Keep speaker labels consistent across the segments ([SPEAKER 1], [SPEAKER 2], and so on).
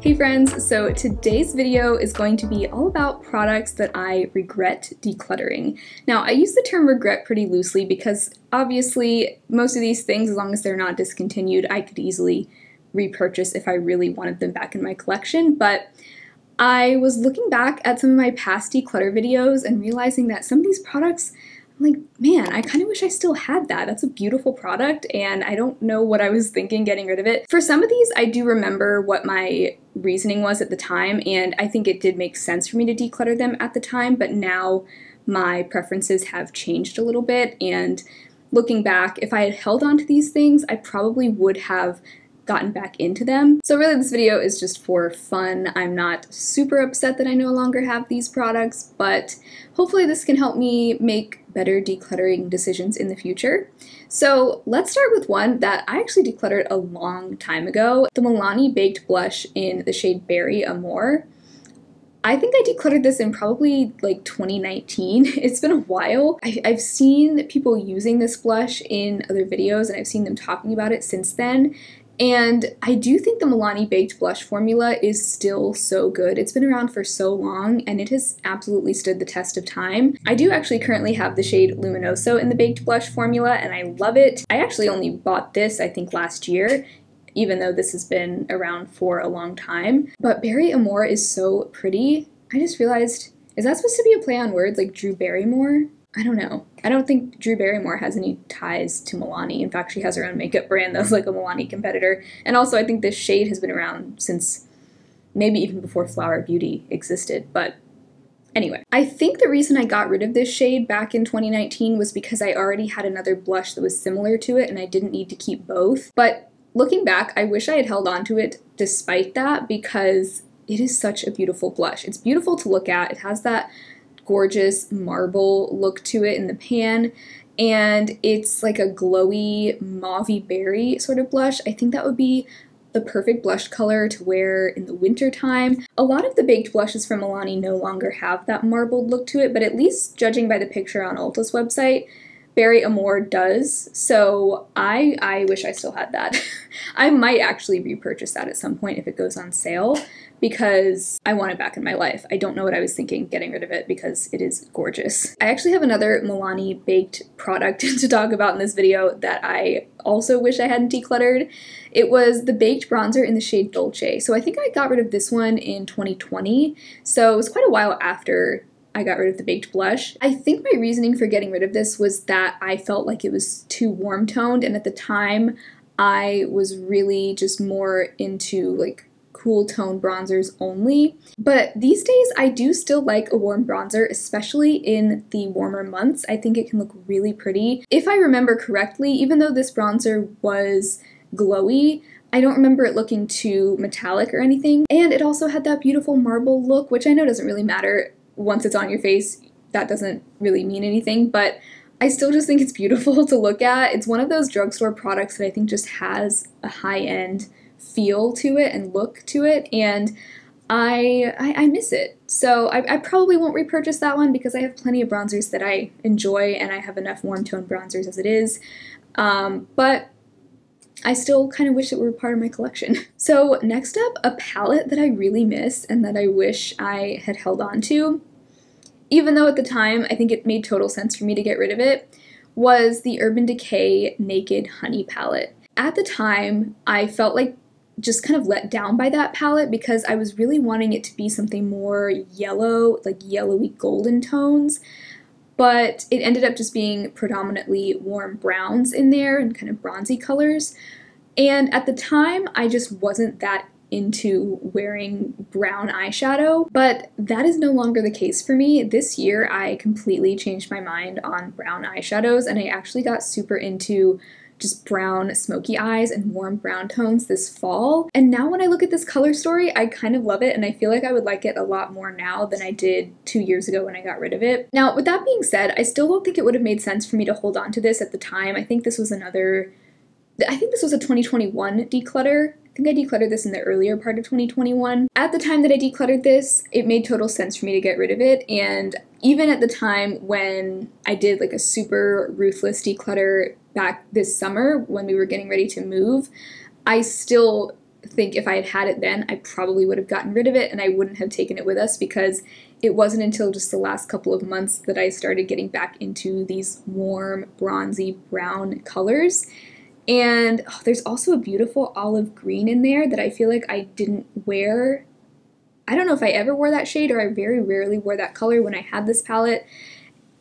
[SPEAKER 1] Hey friends, so today's video is going to be all about products that I regret decluttering. Now, I use the term regret pretty loosely because obviously most of these things, as long as they're not discontinued, I could easily repurchase if I really wanted them back in my collection, but I was looking back at some of my past declutter videos and realizing that some of these products, I'm like, man, I kind of wish I still had that. That's a beautiful product, and I don't know what I was thinking getting rid of it. For some of these, I do remember what my reasoning was at the time, and I think it did make sense for me to declutter them at the time, but now my preferences have changed a little bit, and looking back, if I had held on to these things, I probably would have gotten back into them. So really this video is just for fun. I'm not super upset that I no longer have these products, but hopefully this can help me make better decluttering decisions in the future. So let's start with one that I actually decluttered a long time ago, the Milani Baked Blush in the shade Berry Amore. I think I decluttered this in probably like 2019. It's been a while. I've seen people using this blush in other videos and I've seen them talking about it since then. And I do think the Milani Baked Blush formula is still so good. It's been around for so long and it has absolutely stood the test of time. I do actually currently have the shade Luminoso in the Baked Blush formula and I love it. I actually only bought this, I think, last year, even though this has been around for a long time. But Berry Amore is so pretty. I just realized, is that supposed to be a play on words, like Drew Barrymore? I don't know. I don't think Drew Barrymore has any ties to Milani. In fact, she has her own makeup brand that's like a Milani competitor. And also, I think this shade has been around since maybe even before Flower Beauty existed. But anyway, I think the reason I got rid of this shade back in 2019 was because I already had another blush that was similar to it and I didn't need to keep both. But looking back, I wish I had held on to it despite that because it is such a beautiful blush. It's beautiful to look at. It has that gorgeous marble look to it in the pan, and it's like a glowy mauvey berry sort of blush. I think that would be the perfect blush color to wear in the winter time. A lot of the baked blushes from Milani no longer have that marbled look to it, but at least judging by the picture on Ulta's website, Berry Amore does, so I wish I still had that. I might actually repurchase that at some point if it goes on sale because I want it back in my life. I don't know what I was thinking getting rid of it because it is gorgeous. I actually have another Milani baked product to talk about in this video that I also wish I hadn't decluttered. It was the baked bronzer in the shade Dolce. So I think I got rid of this one in 2020, so it was quite a while after I got rid of the baked blush. I think my reasoning for getting rid of this was that I felt like it was too warm toned, and at the time I was really just more into like cool tone bronzers only. But these days I do still like a warm bronzer, especially in the warmer months. I think it can look really pretty. If I remember correctly, even though this bronzer was glowy, I don't remember it looking too metallic or anything. And it also had that beautiful marble look, which I know doesn't really matter. Once it's on your face, that doesn't really mean anything, but I still just think it's beautiful to look at. It's one of those drugstore products that I think just has a high-end feel to it and look to it, and I miss it. So I probably won't repurchase that one because I have plenty of bronzers that I enjoy and I have enough warm tone bronzers as it is, but I still kind of wish it were part of my collection. So next up, a palette that I really miss and that I wish I had held on to, even though at the time I think it made total sense for me to get rid of it, was the Urban Decay Naked Honey palette. At the time, I felt like just kind of let down by that palette because I was really wanting it to be something more yellow, like yellowy golden tones, but it ended up just being predominantly warm browns in there and kind of bronzy colors. And at the time, I just wasn't that into wearing brown eyeshadow, but that is no longer the case for me. This year, I completely changed my mind on brown eyeshadows, and I actually got super into just brown smoky eyes and warm brown tones this fall. And now when I look at this color story, I kind of love it, and I feel like I would like it a lot more now than I did 2 years ago when I got rid of it. Now, with that being said, I still don't think it would have made sense for me to hold on to this at the time. I think this was a 2021 declutter. I think I decluttered this in the earlier part of 2021. At the time that I decluttered this, it made total sense for me to get rid of it, and even at the time when I did like a super ruthless declutter back this summer when we were getting ready to move, I still think if I had had it then, I probably would have gotten rid of it and I wouldn't have taken it with us, because it wasn't until just the last couple of months that I started getting back into these warm, bronzy brown colors. And there's also a beautiful olive green in there that I feel like I didn't wear. I don't know if I ever wore that shade, or I very rarely wore that color when I had this palette.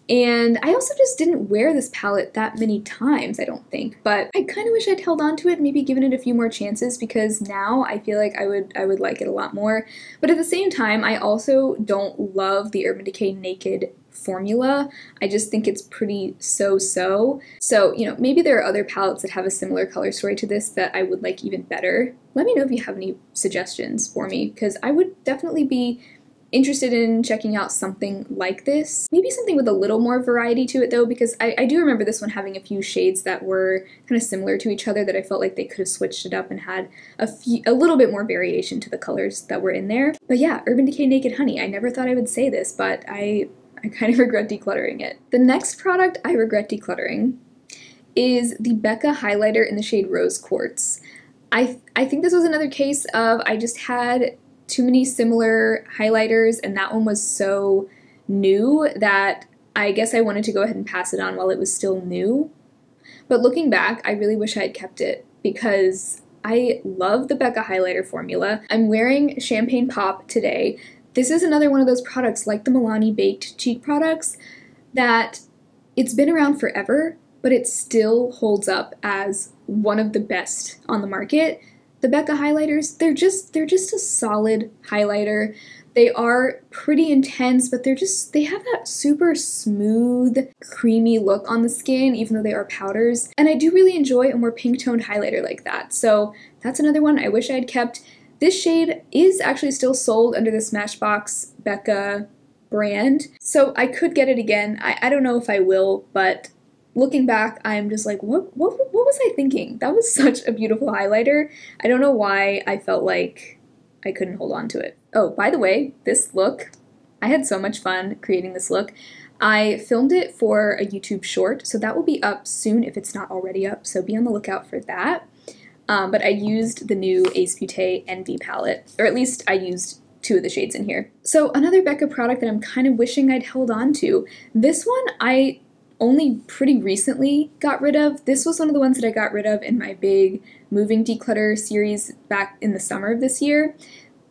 [SPEAKER 1] And I also just didn't wear this palette that many times, I don't think. But I kind of wish I'd held on to it, maybe given it a few more chances, because now I feel like I would like it a lot more. But at the same time, I also don't love the Urban Decay Naked formula. I just think it's pretty so-so. So, you know, maybe there are other palettes that have a similar color story to this that I would like even better. Let me know if you have any suggestions for me, because I would definitely be interested in checking out something like this. Maybe something with a little more variety to it though, because I do remember this one having a few shades that were kind of similar to each other that I felt like they could have switched it up and had a little bit more variation to the colors that were in there. But yeah, Urban Decay Naked Honey. I never thought I would say this, but I kind of regret decluttering it. The next product I regret decluttering is the Becca highlighter in the shade Rose Quartz. I think this was another case of I just had too many similar highlighters, and that one was so new that I guess I wanted to go ahead and pass it on while it was still new. But looking back, I really wish I had kept it, because I love the Becca highlighter formula. I'm wearing Champagne Pop today. This is another one of those products like the Milani Baked cheek products that it's been around forever, but it still holds up as one of the best on the market. The Becca highlighters, they're just a solid highlighter. They are pretty intense, but they have that super smooth, creamy look on the skin, even though they are powders. And I do really enjoy a more pink toned highlighter like that. So that's another one I wish I had kept. This shade is actually still sold under the Smashbox Becca brand, so I could get it again. I don't know if I will, but looking back, I'm just like, what was I thinking? That was such a beautiful highlighter. I don't know why I felt like I couldn't hold on to it. Oh, by the way, this look, I had so much fun creating this look. I filmed it for a YouTube short, so that will be up soon if it's not already up, so be on the lookout for that. But I used the new Ace Beauté Envy palette, or at least I used 2 of the shades in here. So another Becca product that I'm kind of wishing I'd held on to. This one I only pretty recently got rid of. This was one of the ones that I got rid of in my big moving declutter series back in the summer of this year.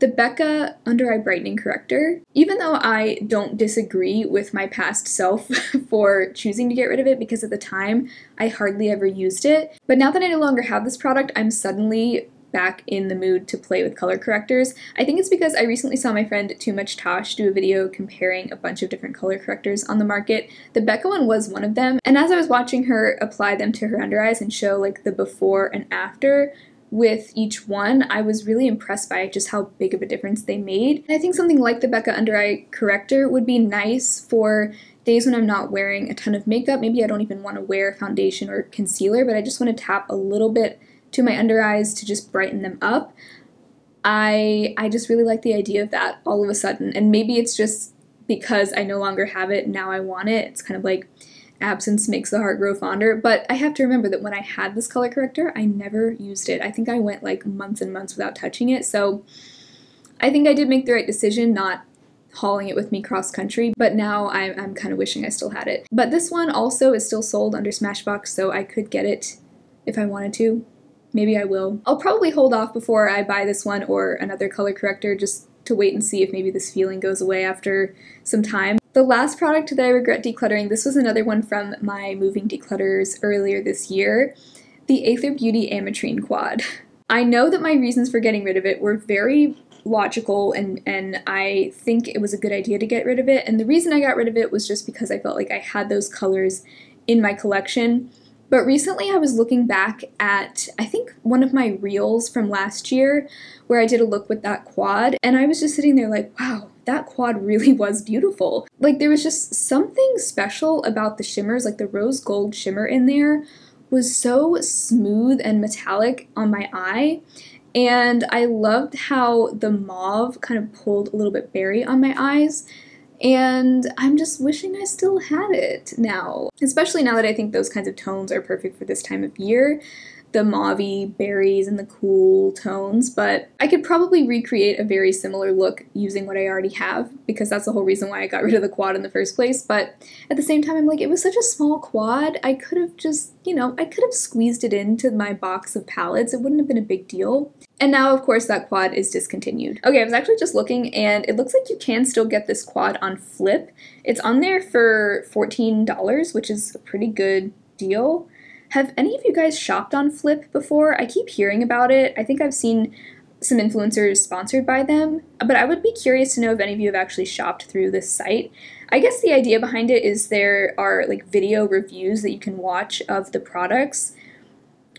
[SPEAKER 1] The Becca Under Eye Brightening Corrector. Even though I don't disagree with my past self for choosing to get rid of it, because at the time I hardly ever used it, but now that I no longer have this product, I'm suddenly back in the mood to play with color correctors. I think it's because I recently saw my friend Too Much Tosh do a video comparing a bunch of different color correctors on the market. The Becca one was one of them, and as I was watching her apply them to her under eyes and show like the before and after with each one, I was really impressed by just how big of a difference they made. And I think something like the Becca Under Eye Corrector would be nice for days when I'm not wearing a ton of makeup. Maybe I don't even want to wear foundation or concealer, but I just want to tap a little bit to my under eyes to just brighten them up. I just really like the idea of that all of a sudden, and maybe it's just because I no longer have it, now I want it. It's kind of like absence makes the heart grow fonder, but I have to remember that when I had this color corrector, I never used it. I think I went like months and months without touching it, so I think I did make the right decision not hauling it with me cross country, but now I'm kind of wishing I still had it. But this one also is still sold under Smashbox, so I could get it if I wanted to. Maybe I will. I'll probably hold off before I buy this one or another color corrector, just to wait and see if maybe this feeling goes away after some time. The last product that I regret decluttering, this was another one from my moving declutters earlier this year, the Aether Beauty Ametrine Quad. I know that my reasons for getting rid of it were very logical, and I think it was a good idea to get rid of it, and the reason I got rid of it was just because I felt like I had those colors in my collection. But recently I was looking back at, I think, one of my reels from last year where I did a look with that quad, and I was just sitting there like, wow, that quad really was beautiful. Like, there was just something special about the shimmers, like the rose gold shimmer in there was so smooth and metallic on my eye, and I loved how the mauve kind of pulled a little bit berry on my eyes. and I'm just wishing I still had it now, especially now that I think those kinds of tones are perfect for this time of year. The mauvey berries and the cool tones, but I could probably recreate a very similar look using what I already have, because that's the whole reason why I got rid of the quad in the first place. But at the same time, I'm like, it was such a small quad, I could have just, you know, I could have squeezed it into my box of palettes. It wouldn't have been a big deal. And now, of course, that quad is discontinued. Okay, I was actually just looking, and it looks like you can still get this quad on Flip. It's on there for $14, which is a pretty good deal. Have any of you guys shopped on Flip before? I keep hearing about it. I think I've seen some influencers sponsored by them, but I would be curious to know if any of you have actually shopped through this site. I guess the idea behind it is there are like video reviews that you can watch of the products,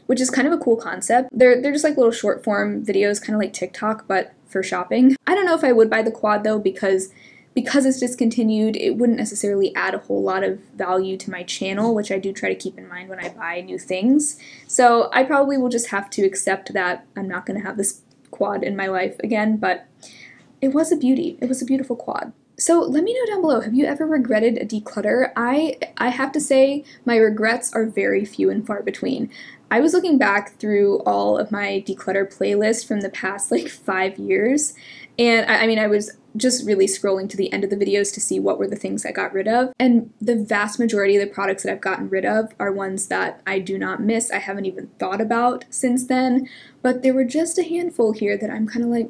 [SPEAKER 1] which is kind of a cool concept. They're just like little short form videos, kind of like TikTok, but for shopping. I don't know if I would buy the quad though, because it's discontinued, it wouldn't necessarily add a whole lot of value to my channel, which I do try to keep in mind when I buy new things. So I probably will just have to accept that I'm not going to have this quad in my life again, but it was a beauty. It was a beautiful quad. So let me know down below, have you ever regretted a declutter? I have to say my regrets are very few and far between. I was looking back through all of my declutter playlist from the past like 5 years, and I mean I was just really scrolling to the end of the videos to see what were the things I got rid of. And the vast majority of the products that I've gotten rid of are ones that I do not miss. I haven't even thought about since then, but there were just a handful here that I'm kind of like,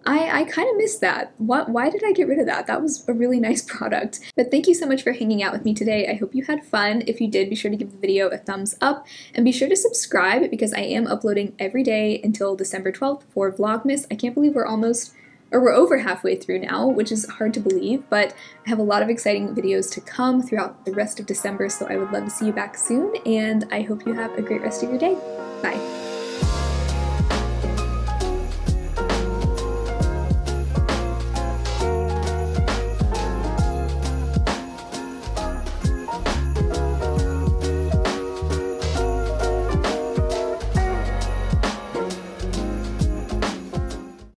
[SPEAKER 1] I kind of miss that. Why did I get rid of that? That was a really nice product. But thank you so much for hanging out with me today. I hope you had fun. If you did, be sure to give the video a thumbs up and be sure to subscribe, because I am uploading every day until December 12th for Vlogmas. I can't believe we're over halfway through now, which is hard to believe, but I have a lot of exciting videos to come throughout the rest of December, so I would love to see you back soon, and I hope you have a great rest of your day. Bye.